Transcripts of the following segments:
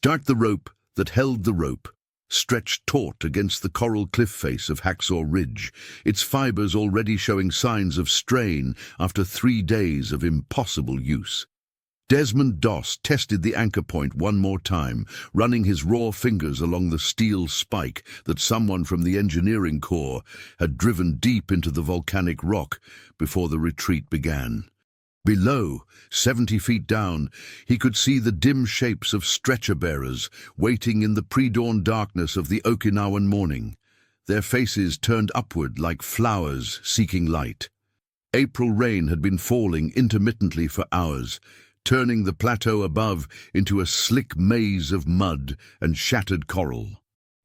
The rope that held the rope stretched taut against the coral cliff face of Hacksaw Ridge, its fibers already showing signs of strain after 3 days of impossible use. Desmond Doss tested the anchor point one more time, running his raw fingers along the steel spike that someone from the engineering corps had driven deep into the volcanic rock before the retreat began. Below, 70 feet down, he could see the dim shapes of stretcher-bearers waiting in the pre-dawn darkness of the Okinawan morning, their faces turned upward like flowers seeking light. April rain had been falling intermittently for hours, turning the plateau above into a slick maze of mud and shattered coral.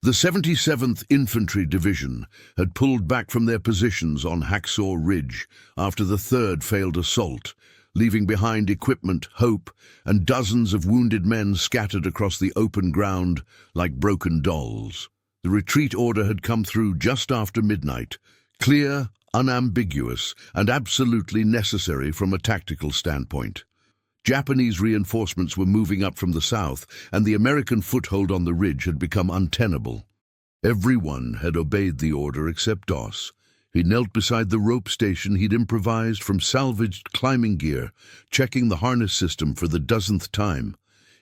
The 77th Infantry Division had pulled back from their positions on Hacksaw Ridge after the 3rd failed assault, leaving behind equipment, hope, and dozens of wounded men scattered across the open ground like broken dolls. The retreat order had come through just after midnight, clear, unambiguous, and absolutely necessary from a tactical standpoint. Japanese reinforcements were moving up from the south, and the American foothold on the ridge had become untenable. Everyone had obeyed the order except Doss. He knelt beside the rope station he'd improvised from salvaged climbing gear, checking the harness system for the dozenth time.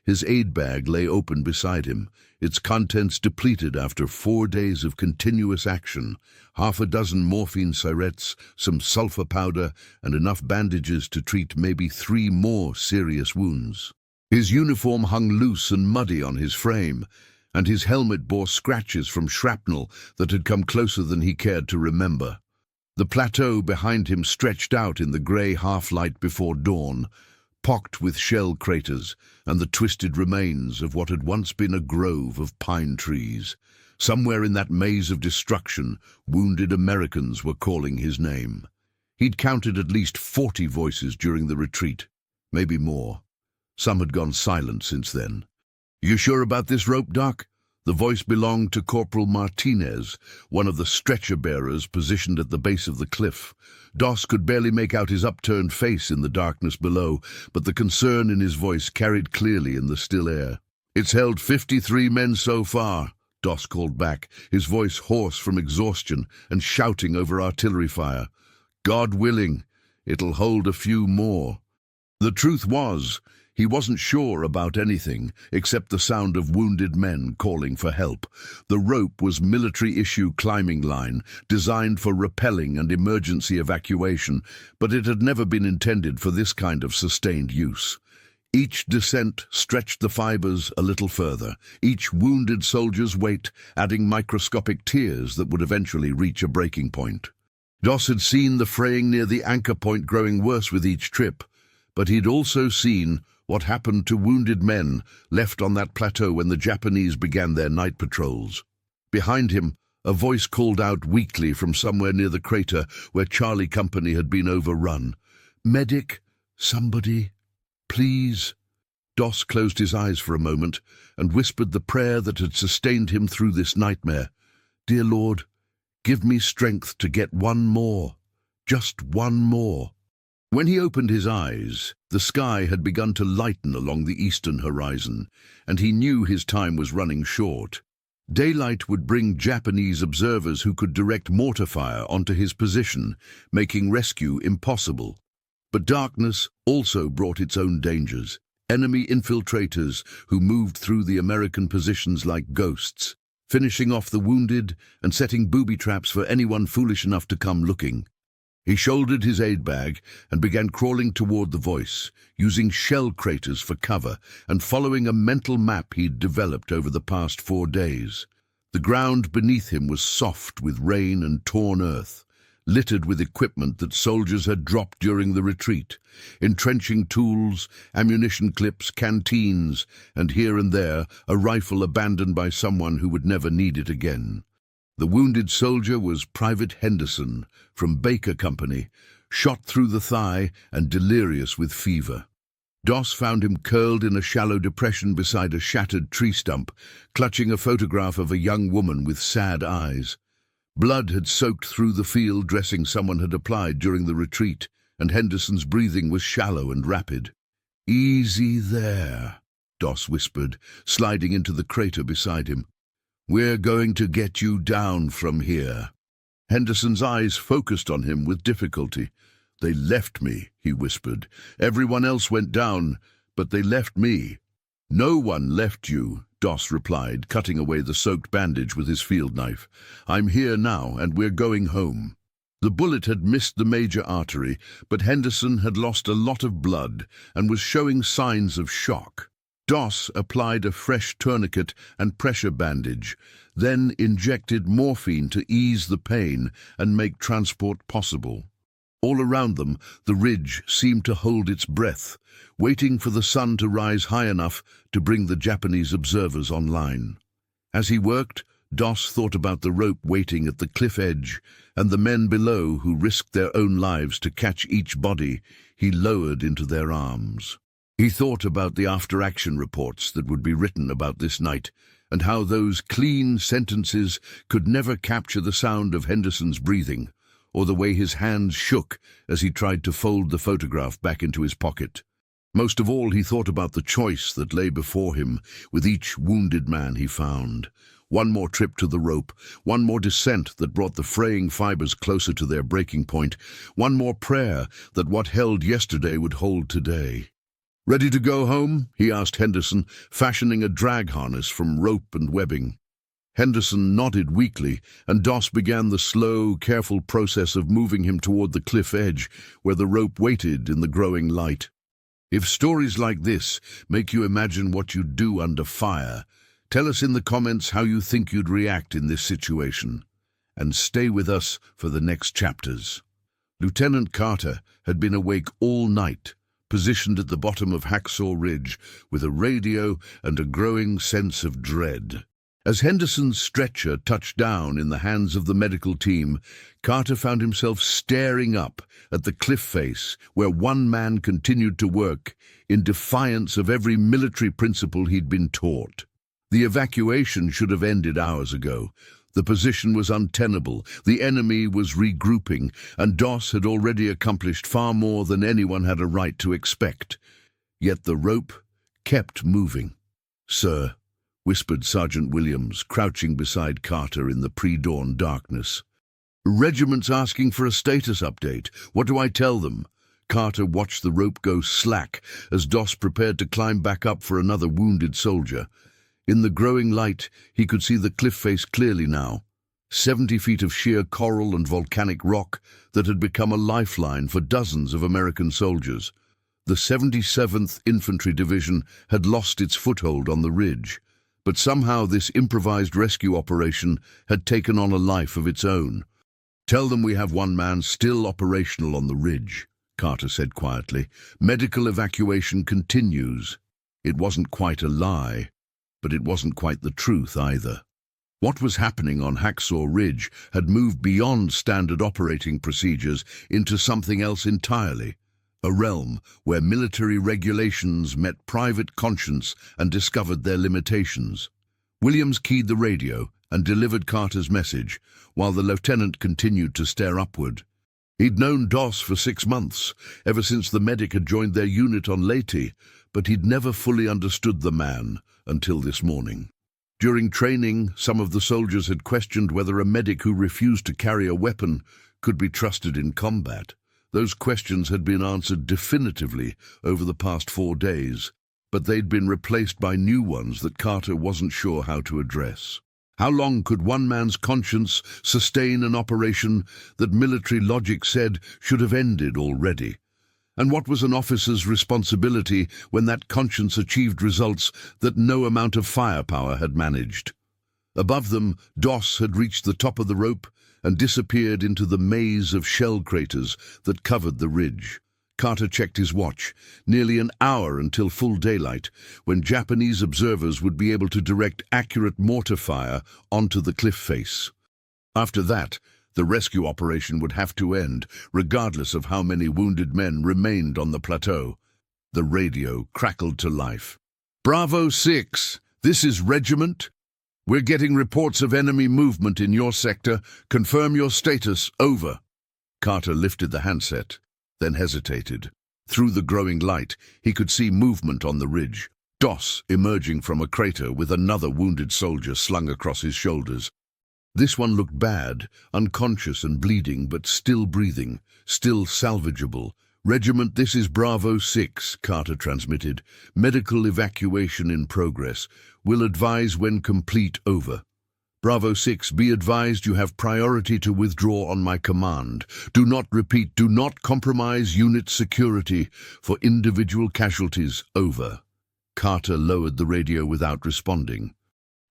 His aid bag lay open beside him, its contents depleted after 4 days of continuous action, 6 morphine syrettes, some sulfur powder, and enough bandages to treat maybe 3 more serious wounds. His uniform hung loose and muddy on his frame, and his helmet bore scratches from shrapnel that had come closer than he cared to remember. The plateau behind him stretched out in the grey half-light before dawn, pocked with shell craters and the twisted remains of what had once been a grove of pine trees. Somewhere in that maze of destruction, wounded Americans were calling his name. He'd counted at least 40 voices during the retreat, maybe more. Some had gone silent since then. "You sure about this rope, Doc?" The voice belonged to Corporal Martinez, one of the stretcher-bearers positioned at the base of the cliff. Doss could barely make out his upturned face in the darkness below, but the concern in his voice carried clearly in the still air. "It's held 53 men so far," Doss called back, his voice hoarse from exhaustion and shouting over artillery fire. "God willing, it'll hold a few more." The truth was, he wasn't sure about anything except the sound of wounded men calling for help. The rope was military-issue climbing line, designed for rappelling and emergency evacuation, but it had never been intended for this kind of sustained use. Each descent stretched the fibers a little further, each wounded soldier's weight adding microscopic tears that would eventually reach a breaking point. Doss had seen the fraying near the anchor point growing worse with each trip, but he'd also seen what happened to wounded men left on that plateau when the Japanese began their night patrols. Behind him, a voice called out weakly from somewhere near the crater where Charlie Company had been overrun. "Medic, somebody, please." Doss closed his eyes for a moment and whispered the prayer that had sustained him through this nightmare. "Dear Lord, give me strength to get one more, just one more." When he opened his eyes, the sky had begun to lighten along the eastern horizon, and he knew his time was running short. Daylight would bring Japanese observers who could direct mortar fire onto his position, making rescue impossible. But darkness also brought its own dangers. Enemy infiltrators who moved through the American positions like ghosts, finishing off the wounded and setting booby traps for anyone foolish enough to come looking. He shouldered his aid bag and began crawling toward the voice, using shell craters for cover and following a mental map he'd developed over the past 4 days. The ground beneath him was soft with rain and torn earth, littered with equipment that soldiers had dropped during the retreat, entrenching tools, ammunition clips, canteens, and here and there a rifle abandoned by someone who would never need it again. The wounded soldier was Private Henderson from Baker Company, shot through the thigh and delirious with fever. Doss found him curled in a shallow depression beside a shattered tree stump, clutching a photograph of a young woman with sad eyes. Blood had soaked through the field dressing someone had applied during the retreat, and Henderson's breathing was shallow and rapid. "Easy there," Doss whispered, sliding into the crater beside him. "We're going to get you down from here." Henderson's eyes focused on him with difficulty. "They left me," he whispered. "Everyone else went down, but they left me." "No one left you," Doss replied, cutting away the soaked bandage with his field knife. "I'm here now, and we're going home." The bullet had missed the major artery, but Henderson had lost a lot of blood and was showing signs of shock. Doss applied a fresh tourniquet and pressure bandage, then injected morphine to ease the pain and make transport possible. All around them, the ridge seemed to hold its breath, waiting for the sun to rise high enough to bring the Japanese observers online. As he worked, Doss thought about the rope waiting at the cliff edge and the men below who risked their own lives to catch each body he lowered into their arms. He thought about the after-action reports that would be written about this night and how those clean sentences could never capture the sound of Henderson's breathing or the way his hands shook as he tried to fold the photograph back into his pocket. Most of all, he thought about the choice that lay before him with each wounded man he found. One more trip to the rope, one more descent that brought the fraying fibers closer to their breaking point, one more prayer that what held yesterday would hold today. "Ready to go home?" he asked Henderson, fashioning a drag harness from rope and webbing. Henderson nodded weakly, and Doss began the slow, careful process of moving him toward the cliff edge, where the rope waited in the growing light. If stories like this make you imagine what you'd do under fire, tell us in the comments how you think you'd react in this situation. And stay with us for the next chapters. Lieutenant Carter had been awake all night, positioned at the bottom of Hacksaw Ridge, with a radio and a growing sense of dread. As Henderson's stretcher touched down in the hands of the medical team, Carter found himself staring up at the cliff face where one man continued to work in defiance of every military principle he'd been taught. The evacuation should have ended hours ago. The position was untenable, the enemy was regrouping, and Doss had already accomplished far more than anyone had a right to expect. Yet the rope kept moving. "Sir," whispered Sergeant Williams, crouching beside Carter in the pre-dawn darkness. "Regiment's asking for a status update. What do I tell them?" Carter watched the rope go slack as Doss prepared to climb back up for another wounded soldier. In the growing light, he could see the cliff face clearly now. 70 feet of sheer coral and volcanic rock that had become a lifeline for dozens of American soldiers. The 77th Infantry Division had lost its foothold on the ridge, but somehow this improvised rescue operation had taken on a life of its own. "Tell them we have one man still operational on the ridge," Carter said quietly. "Medical evacuation continues." It wasn't quite a lie, but it wasn't quite the truth either. What was happening on Hacksaw Ridge had moved beyond standard operating procedures into something else entirely, a realm where military regulations met private conscience and discovered their limitations. Williams keyed the radio and delivered Carter's message, while the lieutenant continued to stare upward. He'd known Doss for 6 months, ever since the medic had joined their unit on Leyte, but he'd never fully understood the man until this morning. During training, some of the soldiers had questioned whether a medic who refused to carry a weapon could be trusted in combat. Those questions had been answered definitively over the past 4 days, but they'd been replaced by new ones that Carter wasn't sure how to address. How long could one man's conscience sustain an operation that military logic said should have ended already? And what was an officer's responsibility when that conscience achieved results that no amount of firepower had managed? Above them, Doss had reached the top of the rope and disappeared into the maze of shell craters that covered the ridge. Carter checked his watch. Nearly an hour until full daylight, when Japanese observers would be able to direct accurate mortar fire onto the cliff face. After that, the rescue operation would have to end, regardless of how many wounded men remained on the plateau. The radio crackled to life. "Bravo 6, this is Regiment. We're getting reports of enemy movement in your sector. Confirm your status. Over." Carter lifted the handset, then hesitated. Through the growing light, he could see movement on the ridge. Doss emerging from a crater with another wounded soldier slung across his shoulders. This one looked bad, unconscious and bleeding, but still breathing, still salvageable. "Regiment, this is Bravo 6, Carter transmitted. "Medical evacuation in progress. Will advise when complete, over." "Bravo 6, be advised you have priority to withdraw on my command. Do not compromise unit security for individual casualties, over." Carter lowered the radio without responding.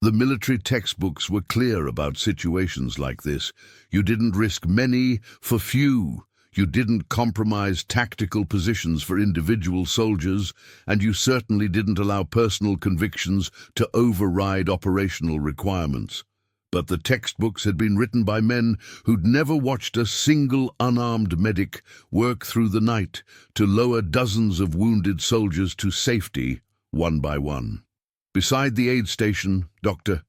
The military textbooks were clear about situations like this. You didn't risk many for few. You didn't compromise tactical positions for individual soldiers, and you certainly didn't allow personal convictions to override operational requirements. But the textbooks had been written by men who'd never watched a single unarmed medic work through the night to lower dozens of wounded soldiers to safety, one by one. Beside the aid station, Dr.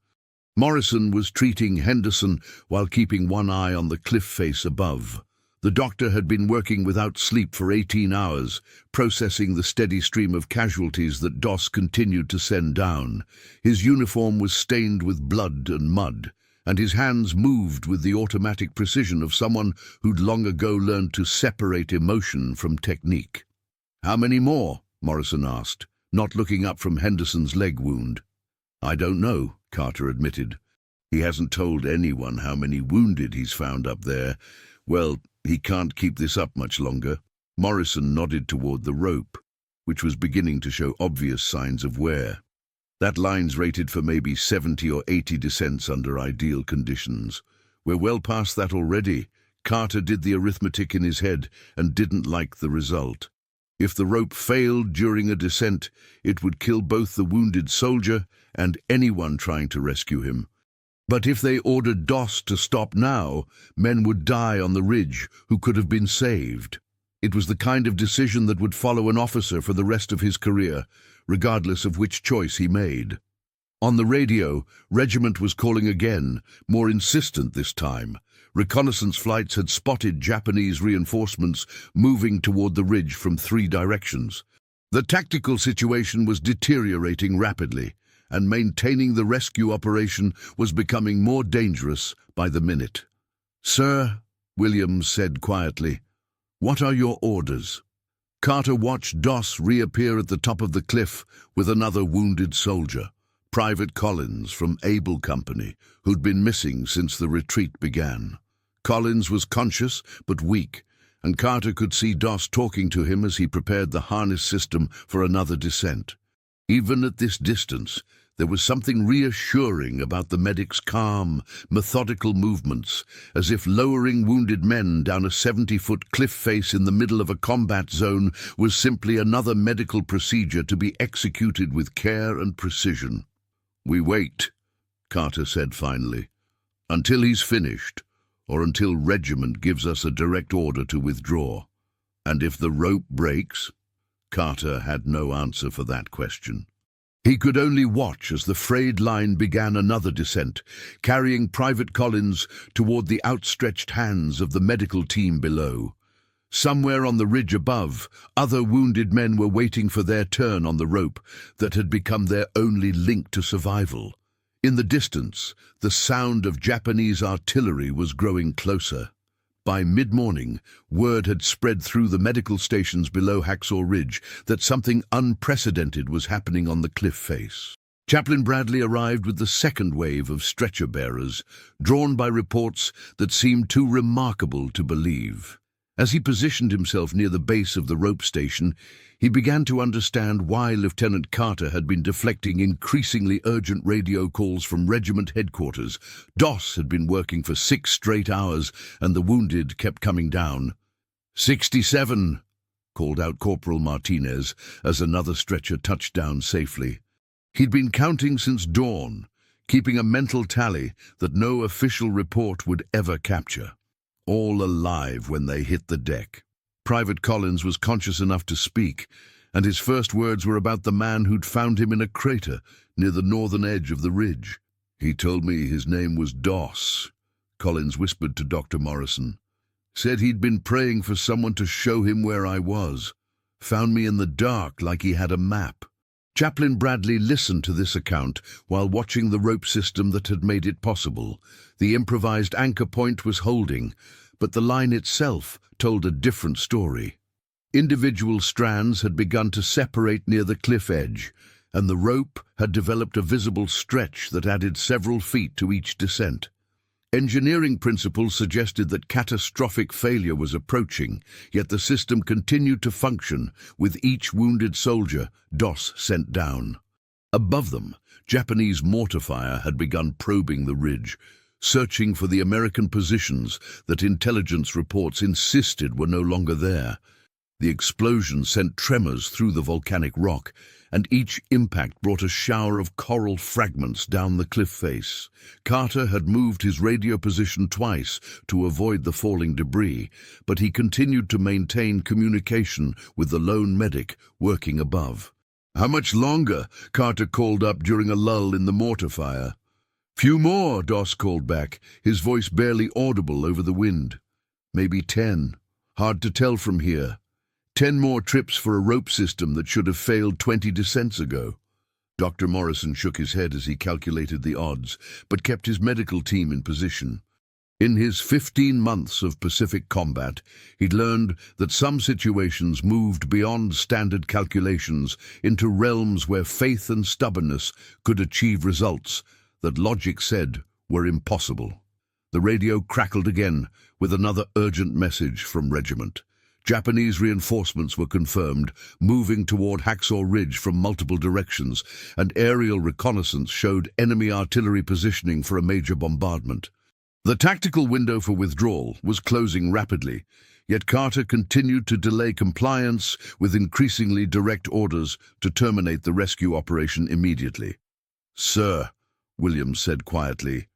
Morrison was treating Henderson while keeping one eye on the cliff face above. The doctor had been working without sleep for 18 hours, processing the steady stream of casualties that Doss continued to send down. His uniform was stained with blood and mud, and his hands moved with the automatic precision of someone who'd long ago learned to separate emotion from technique. "How many more?" Morrison asked, not looking up from Henderson's leg wound. "I don't know," Carter admitted. "He hasn't told anyone how many wounded he's found up there. Well, he can't keep this up much longer." Morrison nodded toward the rope, which was beginning to show obvious signs of wear. "That line's rated for maybe 70 or 80 descents under ideal conditions. We're well past that already." Carter did the arithmetic in his head and didn't like the result. If the rope failed during a descent, it would kill both the wounded soldier and anyone trying to rescue him. But if they ordered Doss to stop now, men would die on the ridge who could have been saved. It was the kind of decision that would follow an officer for the rest of his career, regardless of which choice he made. On the radio, Regiment was calling again, more insistent this time. Reconnaissance flights had spotted Japanese reinforcements moving toward the ridge from 3 directions. The tactical situation was deteriorating rapidly, and maintaining the rescue operation was becoming more dangerous by the minute. "Sir," Williams said quietly, "what are your orders?" Carter watched Doss reappear at the top of the cliff with another wounded soldier, Private Collins from Able Company, who'd been missing since the retreat began. Collins was conscious but weak, and Carter could see Doss talking to him as he prepared the harness system for another descent. Even at this distance, there was something reassuring about the medic's calm, methodical movements, as if lowering wounded men down a 70-foot cliff face in the middle of a combat zone was simply another medical procedure to be executed with care and precision. "We wait," Carter said finally, "until he's finished, or until Regiment gives us a direct order to withdraw. And if the rope breaks?" Carter had no answer for that question. He could only watch as the frayed line began another descent, carrying Private Collins toward the outstretched hands of the medical team below. Somewhere on the ridge above, other wounded men were waiting for their turn on the rope that had become their only link to survival. In the distance, the sound of Japanese artillery was growing closer. By mid-morning, word had spread through the medical stations below Hacksaw Ridge that something unprecedented was happening on the cliff face. Chaplain Bradley arrived with the second wave of stretcher-bearers, drawn by reports that seemed too remarkable to believe. As he positioned himself near the base of the rope station, he began to understand why Lieutenant Carter had been deflecting increasingly urgent radio calls from regiment headquarters. Doss had been working for 6 straight hours, and the wounded kept coming down. 67, called out Corporal Martinez as another stretcher touched down safely. He'd been counting since dawn, keeping a mental tally that no official report would ever capture. All alive when they hit the deck. Private Collins was conscious enough to speak, and his first words were about the man who'd found him in a crater near the northern edge of the ridge. "He told me his name was Doss," Collins whispered to Dr. Morrison. "Said he'd been praying for someone to show him where I was. Found me in the dark like he had a map." Chaplain Bradley listened to this account while watching the rope system that had made it possible. The improvised anchor point was holding, but the line itself told a different story. Individual strands had begun to separate near the cliff edge, and the rope had developed a visible stretch that added several feet to each descent. Engineering principles suggested that catastrophic failure was approaching, yet the system continued to function, with each wounded soldier DOS sent down. Above them, Japanese mortar fire had begun probing the ridge, searching for the American positions that intelligence reports insisted were no longer there. The explosion sent tremors through the volcanic rock, and each impact brought a shower of coral fragments down the cliff face. Carter had moved his radio position twice to avoid the falling debris, but he continued to maintain communication with the lone medic working above. "How much longer?" Carter called up during a lull in the mortar fire. "Few more," Doss called back, his voice barely audible over the wind. "Maybe 10. Hard to tell from here. 10 more trips for a rope system that should have failed 20 descents ago." Dr. Morrison shook his head as he calculated the odds, but kept his medical team in position. In his 15 months of Pacific combat, he'd learned that some situations moved beyond standard calculations into realms where faith and stubbornness could achieve results that logic said were impossible. The radio crackled again with another urgent message from regiment. Japanese reinforcements were confirmed, moving toward Hacksaw Ridge from multiple directions, and aerial reconnaissance showed enemy artillery positioning for a major bombardment. The tactical window for withdrawal was closing rapidly, yet Carter continued to delay compliance with increasingly direct orders to terminate the rescue operation immediately. "Sir," Williams said quietly,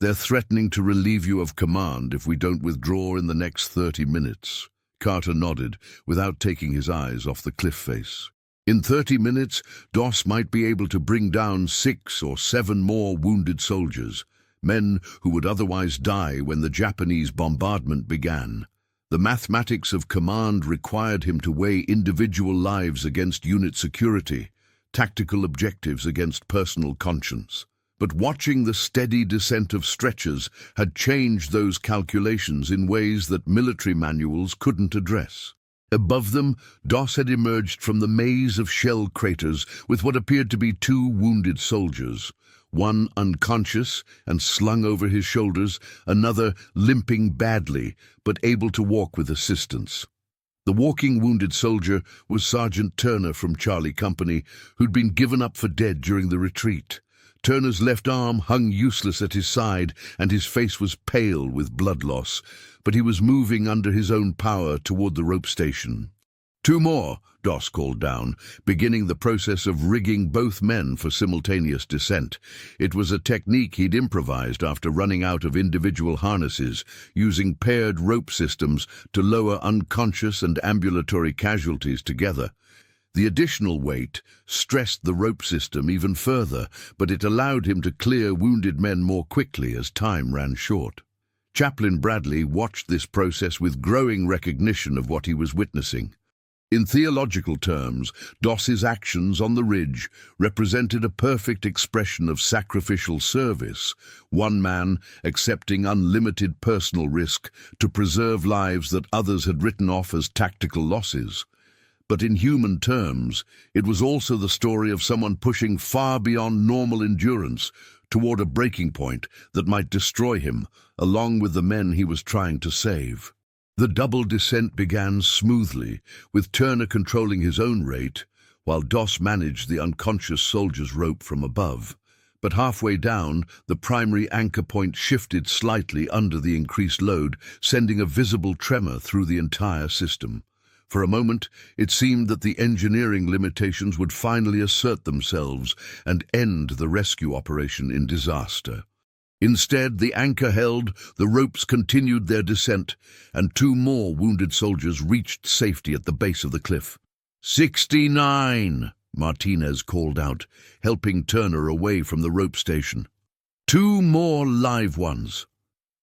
"they're threatening to relieve you of command if we don't withdraw in the next 30 minutes. Carter nodded, without taking his eyes off the cliff face. In 30 minutes, Doss might be able to bring down 6 or 7 more wounded soldiers, men who would otherwise die when the Japanese bombardment began. The mathematics of command required him to weigh individual lives against unit security, tactical objectives against personal conscience. But watching the steady descent of stretchers had changed those calculations in ways that military manuals couldn't address. Above them, Doss had emerged from the maze of shell craters with what appeared to be 2 wounded soldiers, one unconscious and slung over his shoulders, another limping badly but able to walk with assistance. The walking wounded soldier was Sergeant Turner from Charlie Company, who'd been given up for dead during the retreat. Turner's left arm hung useless at his side, and his face was pale with blood loss, but he was moving under his own power toward the rope station. 2 more, Doss called down, beginning the process of rigging both men for simultaneous descent. It was a technique he'd improvised after running out of individual harnesses, using paired rope systems to lower unconscious and ambulatory casualties together. The additional weight stressed the rope system even further, but it allowed him to clear wounded men more quickly as time ran short. Chaplain Bradley watched this process with growing recognition of what he was witnessing. In theological terms, Doss's actions on the ridge represented a perfect expression of sacrificial service, one man accepting unlimited personal risk to preserve lives that others had written off as tactical losses. But in human terms, it was also the story of someone pushing far beyond normal endurance toward a breaking point that might destroy him, along with the men he was trying to save. The double descent began smoothly, with Turner controlling his own rate, while Doss managed the unconscious soldier's rope from above. But halfway down, the primary anchor point shifted slightly under the increased load, sending a visible tremor through the entire system. For a moment, it seemed that the engineering limitations would finally assert themselves and end the rescue operation in disaster. Instead, the anchor held, the ropes continued their descent, and 2 more wounded soldiers reached safety at the base of the cliff. 69, Martinez called out, helping Turner away from the rope station. 2 more live ones.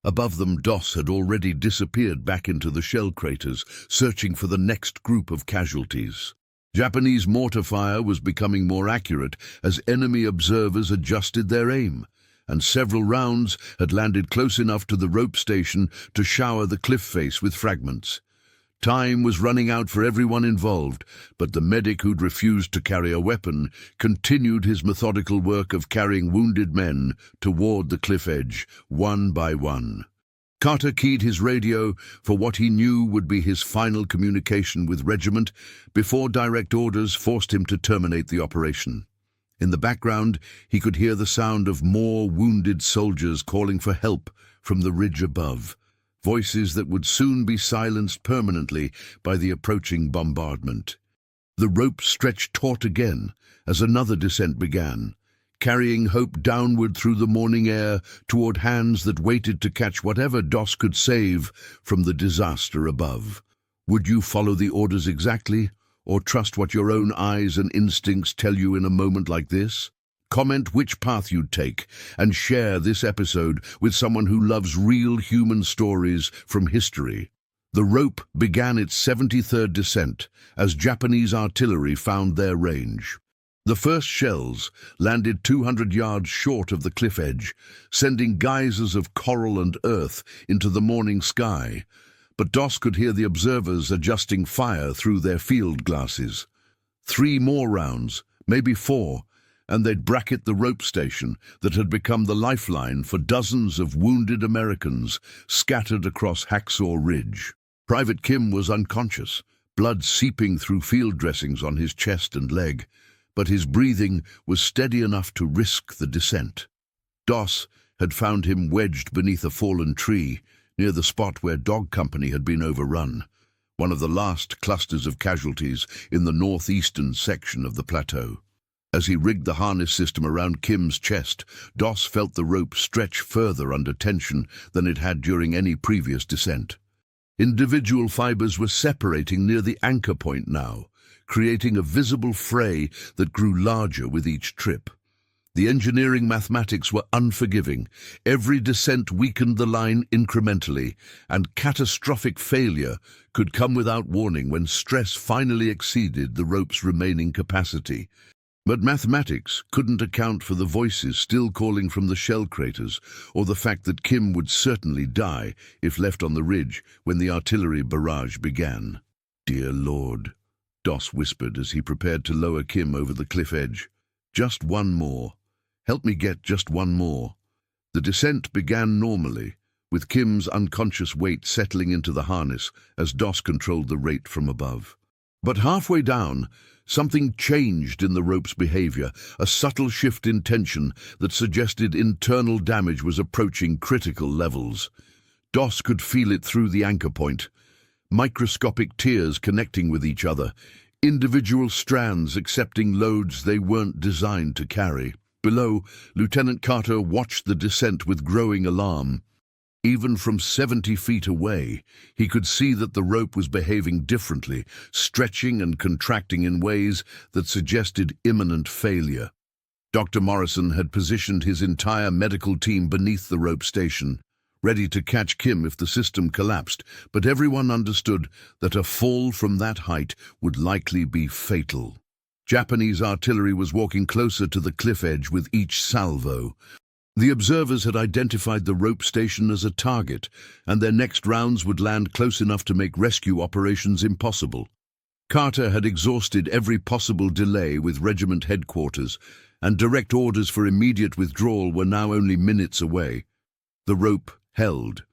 Above them, Doss had already disappeared back into the shell craters, searching for the next group of casualties. Japanese mortar fire was becoming more accurate as enemy observers adjusted their aim, and several rounds had landed close enough to the rope station to shower the cliff face with fragments. Time was running out for everyone involved, but the medic who'd refused to carry a weapon continued his methodical work of carrying wounded men toward the cliff edge, one by one. Carter keyed his radio for what he knew would be his final communication with regiment before direct orders forced him to terminate the operation. In the background, he could hear the sound of more wounded soldiers calling for help from the ridge above, voices that would soon be silenced permanently by the approaching bombardment. The rope stretched taut again as another descent began, carrying hope downward through the morning air toward hands that waited to catch whatever DOS could save from the disaster above. Would you follow the orders exactly, or trust what your own eyes and instincts tell you in a moment like this? Comment which path you'd take, and share this episode with someone who loves real human stories from history. The rope began its 73rd descent as Japanese artillery found their range. The first shells landed 200 yards short of the cliff edge, sending geysers of coral and earth into the morning sky, but DOS could hear the observers adjusting fire through their field glasses. 3 more rounds, maybe 4, and they'd bracket the rope station that had become the lifeline for dozens of wounded Americans scattered across Hacksaw Ridge. Private Kim was unconscious, blood seeping through field dressings on his chest and leg, but his breathing was steady enough to risk the descent. DOS had found him wedged beneath a fallen tree near the spot where Dog Company had been overrun, one of the last clusters of casualties in the northeastern section of the plateau. As he rigged the harness system around Kim's chest, DOS felt the rope stretch further under tension than it had during any previous descent. Individual fibers were separating near the anchor point now, creating a visible fray that grew larger with each trip. The engineering mathematics were unforgiving. Every descent weakened the line incrementally, and catastrophic failure could come without warning when stress finally exceeded the rope's remaining capacity. But mathematics couldn't account for the voices still calling from the shell craters, or the fact that Kim would certainly die if left on the ridge when the artillery barrage began. "Dear Lord," DOS whispered as he prepared to lower Kim over the cliff edge. "Just one more. Help me get just one more." The descent began normally, with Kim's unconscious weight settling into the harness as DOS controlled the rate from above. But halfway down, something changed in the rope's behavior, a subtle shift in tension that suggested internal damage was approaching critical levels. DOS could feel it through the anchor point. Microscopic tiers connecting with each other, individual strands accepting loads they weren't designed to carry. Below, Lieutenant Carter watched the descent with growing alarm. Even from 70 feet away, he could see that the rope was behaving differently, stretching and contracting in ways that suggested imminent failure. Dr. Morrison had positioned his entire medical team beneath the rope station, ready to catch Kim if the system collapsed, but everyone understood that a fall from that height would likely be fatal. Japanese artillery was walking closer to the cliff edge with each salvo. The observers had identified the rope station as a target, and their next rounds would land close enough to make rescue operations impossible. Carter had exhausted every possible delay with regiment headquarters, and direct orders for immediate withdrawal were now only minutes away. The rope held.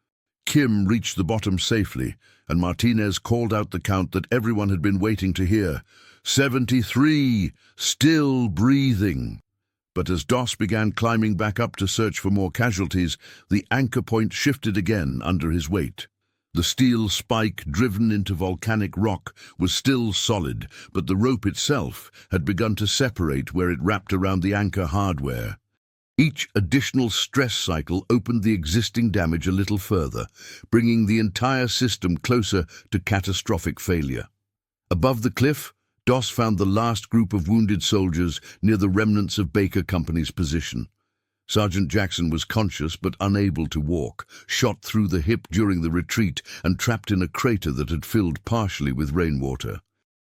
Kim reached the bottom safely, and Martinez called out the count that everyone had been waiting to hear. 73, still breathing. But as DOS began climbing back up to search for more casualties, the anchor point shifted again under his weight. The steel spike driven into volcanic rock was still solid, but the rope itself had begun to separate where it wrapped around the anchor hardware. Each additional stress cycle opened the existing damage a little further, bringing the entire system closer to catastrophic failure. Above the cliff, DOS found the last group of wounded soldiers near the remnants of Baker Company's position. Sergeant Jackson was conscious but unable to walk, shot through the hip during the retreat and trapped in a crater that had filled partially with rainwater.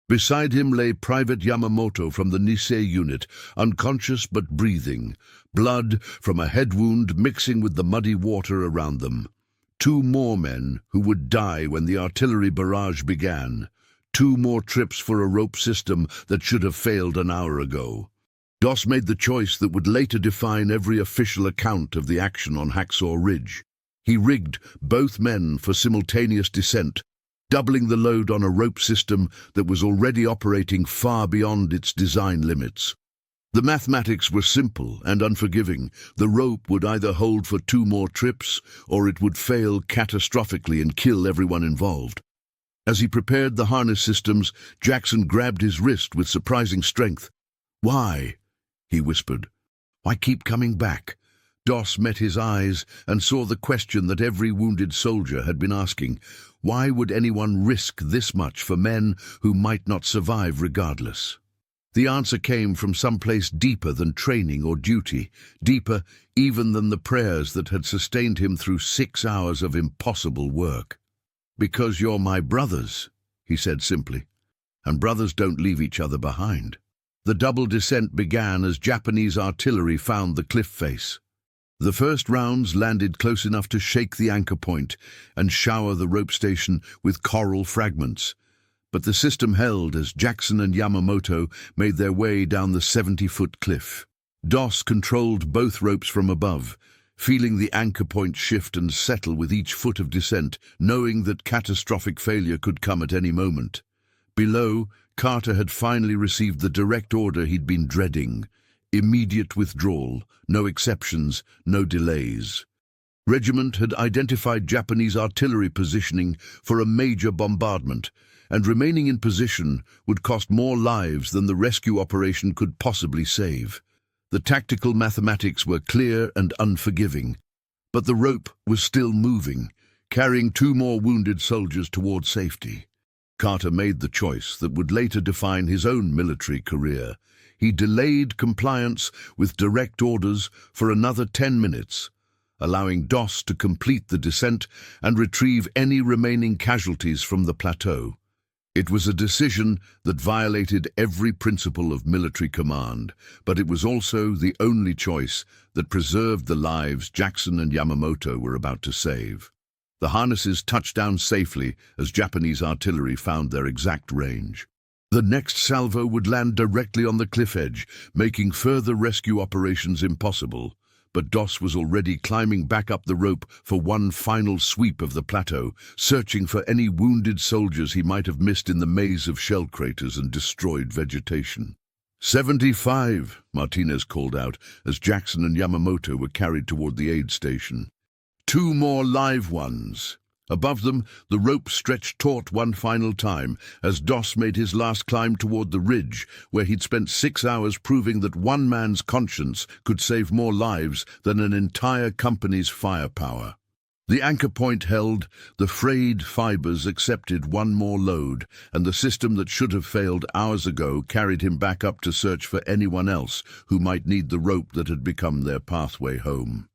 Beside him lay Private Yamamoto from the Nisei unit, unconscious but breathing, blood from a head wound mixing with the muddy water around them. Two more men who would die when the artillery barrage began. Two more trips for a rope system that should have failed an hour ago. Doss made the choice that would later define every official account of the action on Hacksaw Ridge. He rigged both men for simultaneous descent, doubling the load on a rope system that was already operating far beyond its design limits. The mathematics were simple and unforgiving. The rope would either hold for two more trips, or it would fail catastrophically and kill everyone involved. As he prepared the harness systems, Jackson grabbed his wrist with surprising strength. "Why?" he whispered. "Why keep coming back?" Doss met his eyes and saw the question that every wounded soldier had been asking. Why would anyone risk this much for men who might not survive regardless? The answer came from someplace deeper than training or duty, deeper even than the prayers that had sustained him through 6 hours of impossible work. "Because you're my brothers," he said simply, "and brothers don't leave each other behind." The double descent began as Japanese artillery found the cliff face. The first rounds landed close enough to shake the anchor point and shower the rope station with coral fragments. But the system held as Jackson and Yamamoto made their way down the 70-foot cliff. Doss controlled both ropes from above, feeling the anchor point shift and settle with each foot of descent, knowing that catastrophic failure could come at any moment. Below, Carter had finally received the direct order he'd been dreading. Immediate withdrawal, no exceptions, no delays. Regiment had identified Japanese artillery positioning for a major bombardment, and remaining in position would cost more lives than the rescue operation could possibly save. The tactical mathematics were clear and unforgiving, but the rope was still moving, carrying two more wounded soldiers toward safety. Carter made the choice that would later define his own military career. He delayed compliance with direct orders for another 10 minutes, allowing Doss to complete the descent and retrieve any remaining casualties from the plateau. It was a decision that violated every principle of military command, but it was also the only choice that preserved the lives Jackson and Yamamoto were about to save. The harnesses touched down safely as Japanese artillery found their exact range. The next salvo would land directly on the cliff edge, making further rescue operations impossible. But Doss was already climbing back up the rope for one final sweep of the plateau, searching for any wounded soldiers he might have missed in the maze of shell craters and destroyed vegetation. 75, Martinez called out as Jackson and Yamamoto were carried toward the aid station. Two more live ones. Above them, the rope stretched taut one final time as Doss made his last climb toward the ridge, where he'd spent 6 hours proving that one man's conscience could save more lives than an entire company's firepower. The anchor point held, the frayed fibers accepted one more load, and the system that should have failed hours ago carried him back up to search for anyone else who might need the rope that had become their pathway home.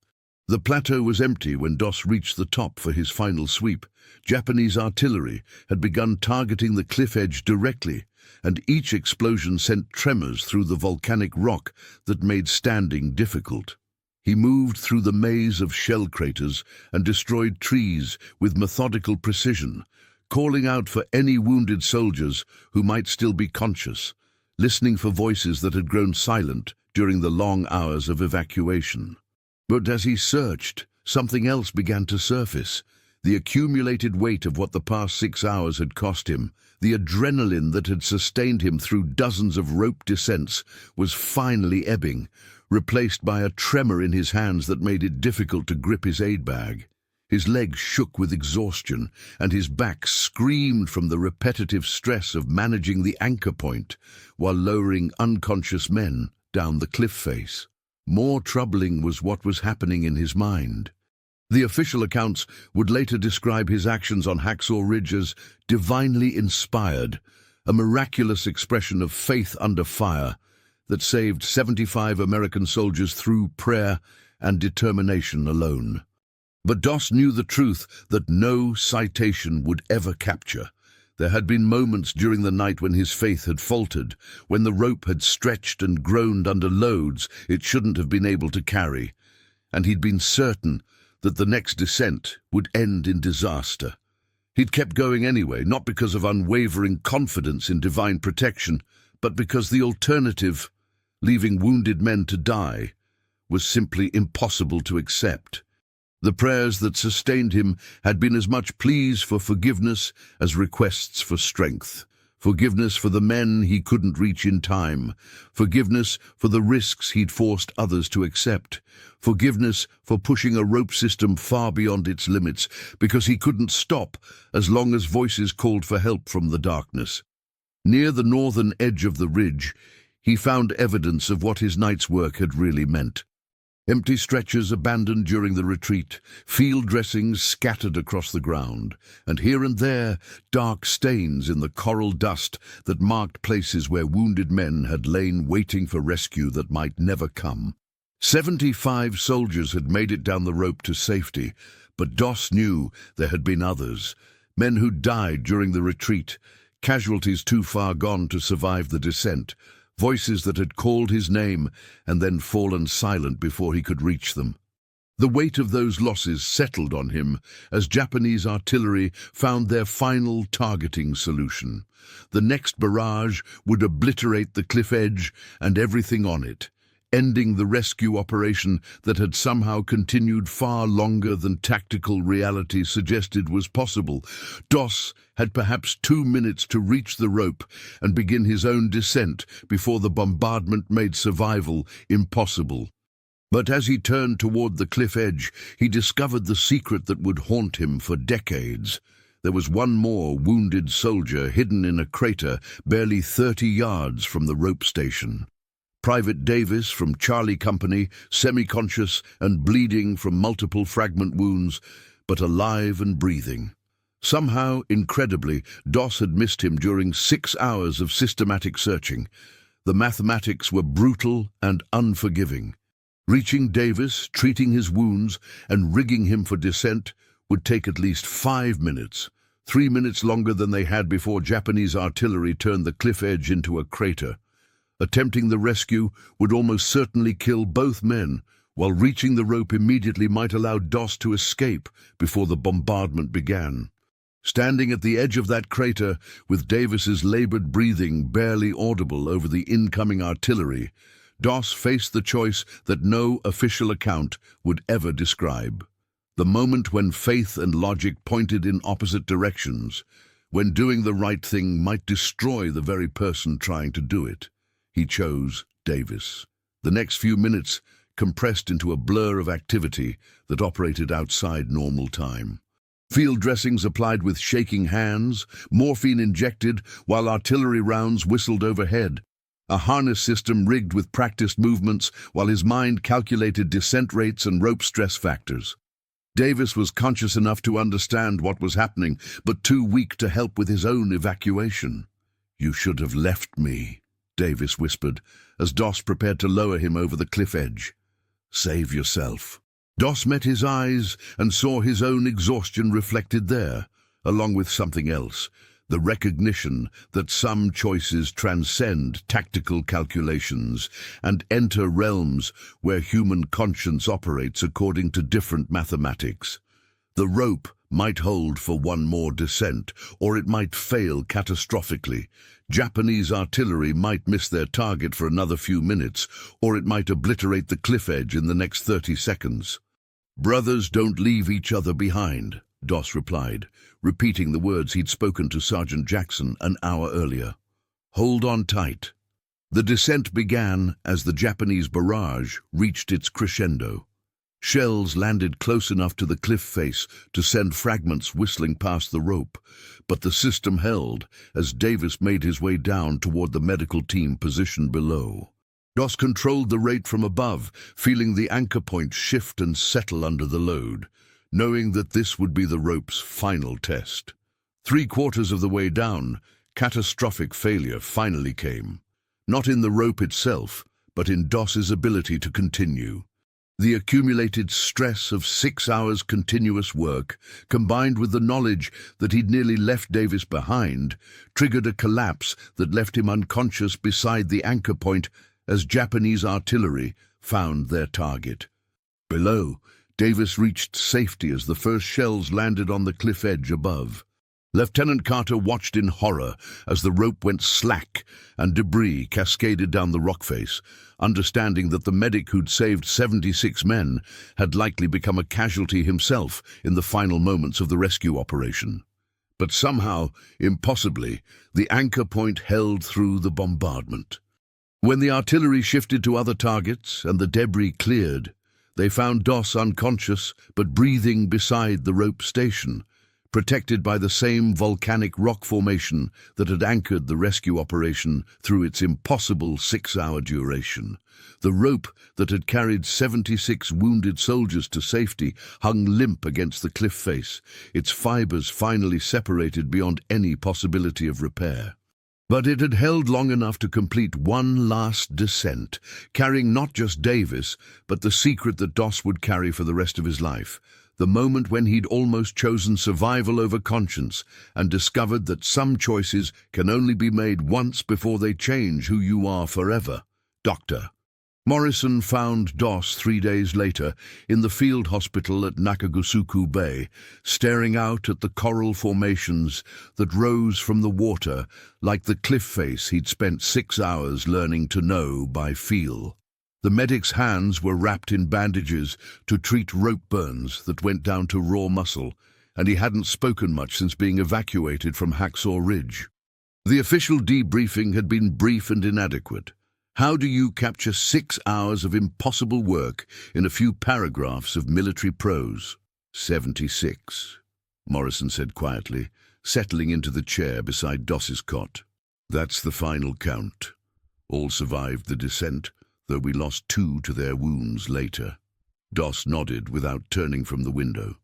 The plateau was empty when Doss reached the top for his final sweep. Japanese artillery had begun targeting the cliff edge directly, and each explosion sent tremors through the volcanic rock that made standing difficult. He moved through the maze of shell craters and destroyed trees with methodical precision, calling out for any wounded soldiers who might still be conscious, listening for voices that had grown silent during the long hours of evacuation. But as he searched, something else began to surface. The accumulated weight of what the past 6 hours had cost him, the adrenaline that had sustained him through dozens of rope descents, was finally ebbing, replaced by a tremor in his hands that made it difficult to grip his aid bag. His legs shook with exhaustion, and his back screamed from the repetitive stress of managing the anchor point while lowering unconscious men down the cliff face. More troubling was what was happening in his mind. The official accounts would later describe his actions on Hacksaw Ridge as divinely inspired, a miraculous expression of faith under fire that saved 75 American soldiers through prayer and determination alone. But Doss knew the truth that no citation would ever capture. There had been moments during the night when his faith had faltered, when the rope had stretched and groaned under loads it shouldn't have been able to carry, and he'd been certain that the next descent would end in disaster. He'd kept going anyway, not because of unwavering confidence in divine protection, but because the alternative, leaving wounded men to die, was simply impossible to accept. The prayers that sustained him had been as much pleas for forgiveness as requests for strength. Forgiveness for the men he couldn't reach in time. Forgiveness for the risks he'd forced others to accept. Forgiveness for pushing a rope system far beyond its limits, because he couldn't stop as long as voices called for help from the darkness. Near the northern edge of the ridge, he found evidence of what his night's work had really meant. Empty stretchers abandoned during the retreat, field dressings scattered across the ground, and here and there dark stains in the coral dust that marked places where wounded men had lain waiting for rescue that might never come. 75 soldiers had made it down the rope to safety, but Doss knew there had been others, men who died during the retreat, casualties too far gone to survive the descent, voices that had called his name and then fallen silent before he could reach them. The weight of those losses settled on him as Japanese artillery found their final targeting solution. The next barrage would obliterate the cliff edge and everything on it, ending the rescue operation that had somehow continued far longer than tactical reality suggested was possible. Doss had perhaps 2 minutes to reach the rope and begin his own descent before the bombardment made survival impossible. But as he turned toward the cliff edge, he discovered the secret that would haunt him for decades. There was one more wounded soldier hidden in a crater barely 30 yards from the rope station. Private Davis from Charlie Company, semi-conscious and bleeding from multiple fragment wounds, but alive and breathing. Somehow, incredibly, Doss had missed him during 6 hours of systematic searching. The mathematics were brutal and unforgiving. Reaching Davis, treating his wounds, and rigging him for descent would take at least 5 minutes, 3 minutes longer than they had before Japanese artillery turned the cliff edge into a crater. Attempting the rescue would almost certainly kill both men, while reaching the rope immediately might allow Doss to escape before the bombardment began. Standing at the edge of that crater, with Davis's labored breathing barely audible over the incoming artillery, Doss faced the choice that no official account would ever describe. The moment when faith and logic pointed in opposite directions, when doing the right thing might destroy the very person trying to do it. He chose Davis. The next few minutes compressed into a blur of activity that operated outside normal time. Field dressings applied with shaking hands, morphine injected while artillery rounds whistled overhead, a harness system rigged with practiced movements while his mind calculated descent rates and rope stress factors. Davis was conscious enough to understand what was happening, but too weak to help with his own evacuation. "You should have left me," Davis whispered, as Doss prepared to lower him over the cliff edge. "Save yourself." Doss met his eyes and saw his own exhaustion reflected there, along with something else, the recognition that some choices transcend tactical calculations and enter realms where human conscience operates according to different mathematics. The rope might hold for one more descent, or it might fail catastrophically. Japanese artillery might miss their target for another few minutes, or it might obliterate the cliff edge in the next 30 seconds. "Brothers don't leave each other behind," Doss replied, repeating the words he'd spoken to Sergeant Jackson an hour earlier. "Hold on tight." The descent began as the Japanese barrage reached its crescendo. Shells landed close enough to the cliff face to send fragments whistling past the rope, but the system held as Davis made his way down toward the medical team positioned below. Doss controlled the rate from above, feeling the anchor point shift and settle under the load, knowing that this would be the rope's final test. 3/4 of the way down, catastrophic failure finally came. Not in the rope itself, but in Doss's ability to continue. The accumulated stress of 6 hours continuous work, combined with the knowledge that he'd nearly left Davis behind, triggered a collapse that left him unconscious beside the anchor point as Japanese artillery found their target. Below, Davis reached safety as the first shells landed on the cliff edge above. Lieutenant Carter watched in horror as the rope went slack and debris cascaded down the rock face, understanding that the medic who'd saved 76 men had likely become a casualty himself in the final moments of the rescue operation. But somehow, impossibly, the anchor point held through the bombardment. When the artillery shifted to other targets and the debris cleared, they found Doss unconscious but breathing beside the rope station, protected by the same volcanic rock formation that had anchored the rescue operation through its impossible 6-hour duration. The rope that had carried 76 wounded soldiers to safety hung limp against the cliff face, its fibers finally separated beyond any possibility of repair. But it had held long enough to complete one last descent, carrying not just Davis, but the secret that Doss would carry for the rest of his life. The moment when he'd almost chosen survival over conscience and discovered that some choices can only be made once before they change who you are forever. Doctor. Morrison found Doss 3 days later in the field hospital at Nakagusuku Bay, staring out at the coral formations that rose from the water like the cliff face he'd spent 6 hours learning to know by feel. The medic's hands were wrapped in bandages to treat rope burns that went down to raw muscle, and he hadn't spoken much since being evacuated from Hacksaw Ridge. The official debriefing had been brief and inadequate. How do you capture 6 hours of impossible work in a few paragraphs of military prose? 76, Morrison said quietly, settling into the chair beside Doss's cot. That's the final count. All survived the descent, though we lost 2 to their wounds later. Doss nodded without turning from the window.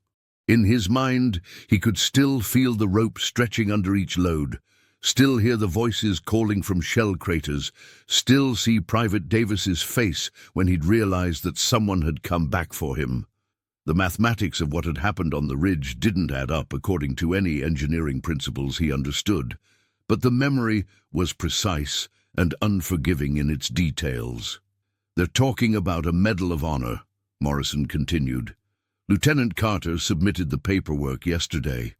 In his mind, he could still feel the rope stretching under each load, still hear the voices calling from shell craters, still see Private Davis's face when he'd realized that someone had come back for him. The mathematics of what had happened on the ridge didn't add up according to any engineering principles he understood, but the memory was precise and unforgiving in its details. They're talking about a Medal of Honor, Morrison continued. Lieutenant Carter submitted the paperwork yesterday.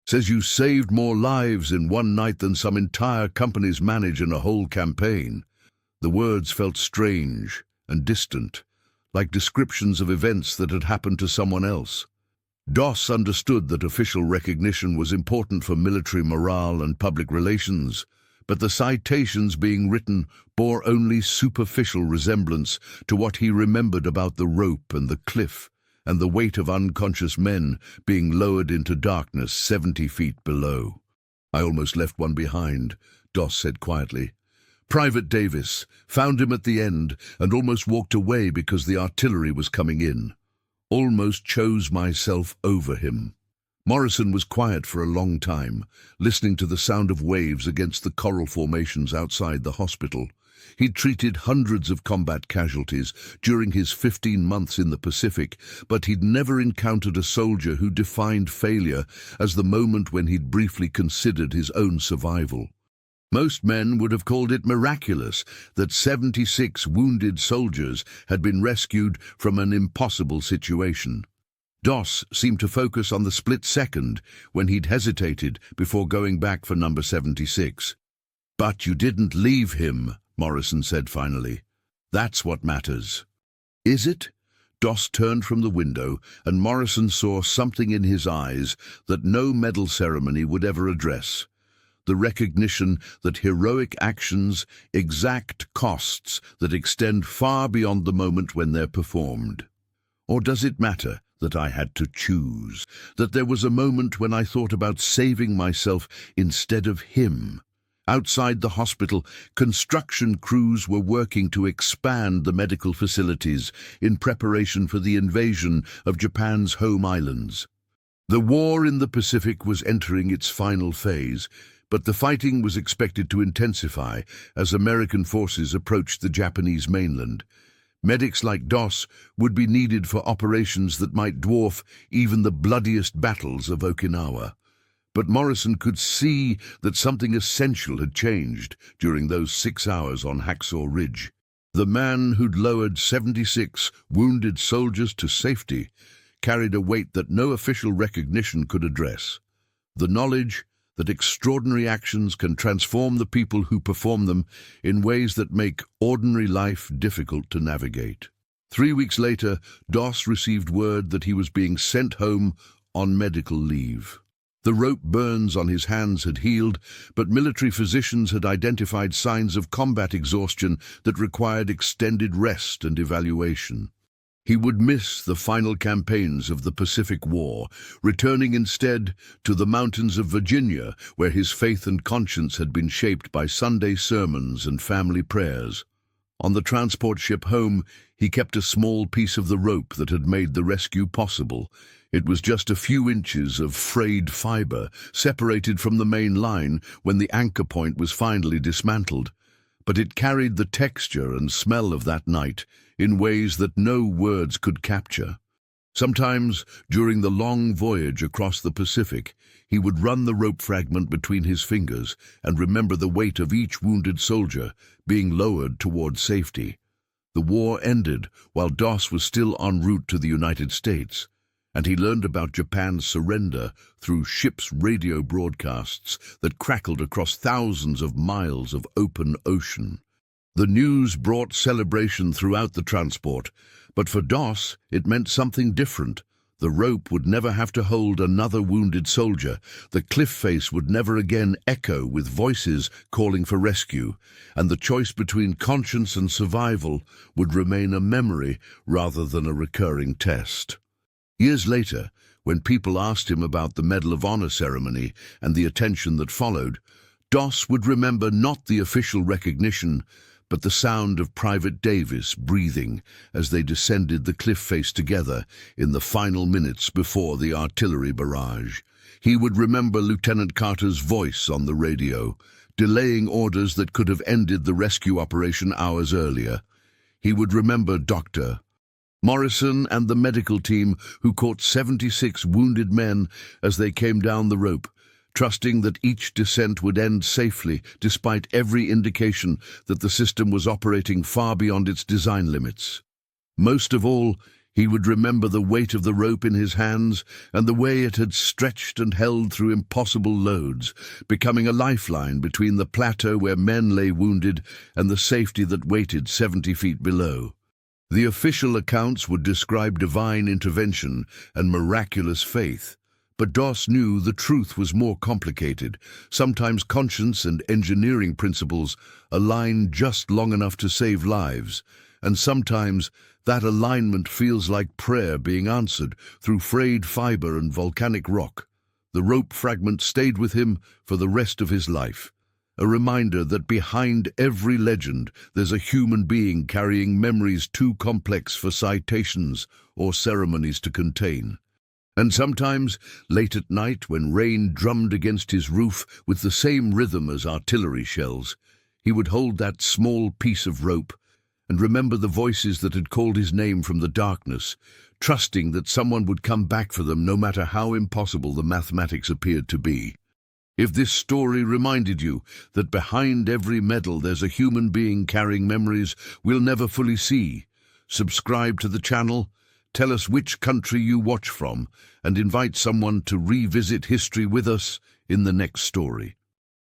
Says you saved more lives in one night than some entire companies manage in a whole campaign. The words felt strange and distant, like descriptions of events that had happened to someone else. Doss understood that official recognition was important for military morale and public relations, but the citations being written bore only superficial resemblance to what he remembered about the rope and the cliff and the weight of unconscious men being lowered into darkness 70 feet below. I almost left one behind, Doss said quietly. Private Davis found him at the end and almost walked away because the artillery was coming in. Almost chose myself over him. Morrison was quiet for a long time, listening to the sound of waves against the coral formations outside the hospital. He'd treated hundreds of combat casualties during his 15 months in the Pacific, but he'd never encountered a soldier who defined failure as the moment when he'd briefly considered his own survival. Most men would have called it miraculous that 76 wounded soldiers had been rescued from an impossible situation. Doss seemed to focus on the split second when he'd hesitated before going back for number 76. But you didn't leave him, Morrison said finally. That's what matters. Is it? Doss turned from the window, and Morrison saw something in his eyes that no medal ceremony would ever address. The recognition that heroic actions exact costs that extend far beyond the moment when they're performed. Or does it matter that I had to choose, that there was a moment when I thought about saving myself instead of him? Outside the hospital, construction crews were working to expand the medical facilities in preparation for the invasion of Japan's home islands. The war in the Pacific was entering its final phase, but the fighting was expected to intensify as American forces approached the Japanese mainland. Medics like Doss would be needed for operations that might dwarf even the bloodiest battles of Okinawa. But Morrison could see that something essential had changed during those 6 hours on Hacksaw Ridge. The man who'd lowered 76 wounded soldiers to safety carried a weight that no official recognition could address. The knowledge that extraordinary actions can transform the people who perform them in ways that make ordinary life difficult to navigate. 3 weeks later, Doss received word that he was being sent home on medical leave. The rope burns on his hands had healed, but military physicians had identified signs of combat exhaustion that required extended rest and evaluation. He would miss the final campaigns of the Pacific War, returning instead to the mountains of Virginia, where his faith and conscience had been shaped by Sunday sermons and family prayers. On the transport ship home, he kept a small piece of the rope that had made the rescue possible. It was just a few inches of frayed fiber, separated from the main line when the anchor point was finally dismantled. But it carried the texture and smell of that night in ways that no words could capture. Sometimes, during the long voyage across the Pacific, he would run the rope fragment between his fingers and remember the weight of each wounded soldier being lowered toward safety. The war ended while Doss was still en route to the United States, and he learned about Japan's surrender through ships' radio broadcasts that crackled across thousands of miles of open ocean. The news brought celebration throughout the transport, but for Doss it meant something different. The rope would never have to hold another wounded soldier. The cliff face would never again echo with voices calling for rescue, and the choice between conscience and survival would remain a memory rather than a recurring test. Years later, when people asked him about the Medal of Honor ceremony and the attention that followed, Doss would remember not the official recognition, but the sound of Private Davis breathing as they descended the cliff face together in the final minutes before the artillery barrage. He would remember Lieutenant Carter's voice on the radio, delaying orders that could have ended the rescue operation hours earlier. He would remember Dr. Morrison and the medical team who caught 76 wounded men as they came down the rope, trusting that each descent would end safely despite every indication that the system was operating far beyond its design limits. Most of all, he would remember the weight of the rope in his hands and the way it had stretched and held through impossible loads, becoming a lifeline between the plateau where men lay wounded and the safety that waited 70 feet below. The official accounts would describe divine intervention and miraculous faith, but Doss knew the truth was more complicated. Sometimes conscience and engineering principles align just long enough to save lives, and sometimes that alignment feels like prayer being answered through frayed fiber and volcanic rock. The rope fragment stayed with him for the rest of his life, a reminder that behind every legend there's a human being carrying memories too complex for citations or ceremonies to contain. And sometimes, late at night, when rain drummed against his roof with the same rhythm as artillery shells, he would hold that small piece of rope and remember the voices that had called his name from the darkness, trusting that someone would come back for them no matter how impossible the mathematics appeared to be. If this story reminded you that behind every medal there's a human being carrying memories we'll never fully see, subscribe to the channel, tell us which country you watch from, and invite someone to revisit history with us in the next story.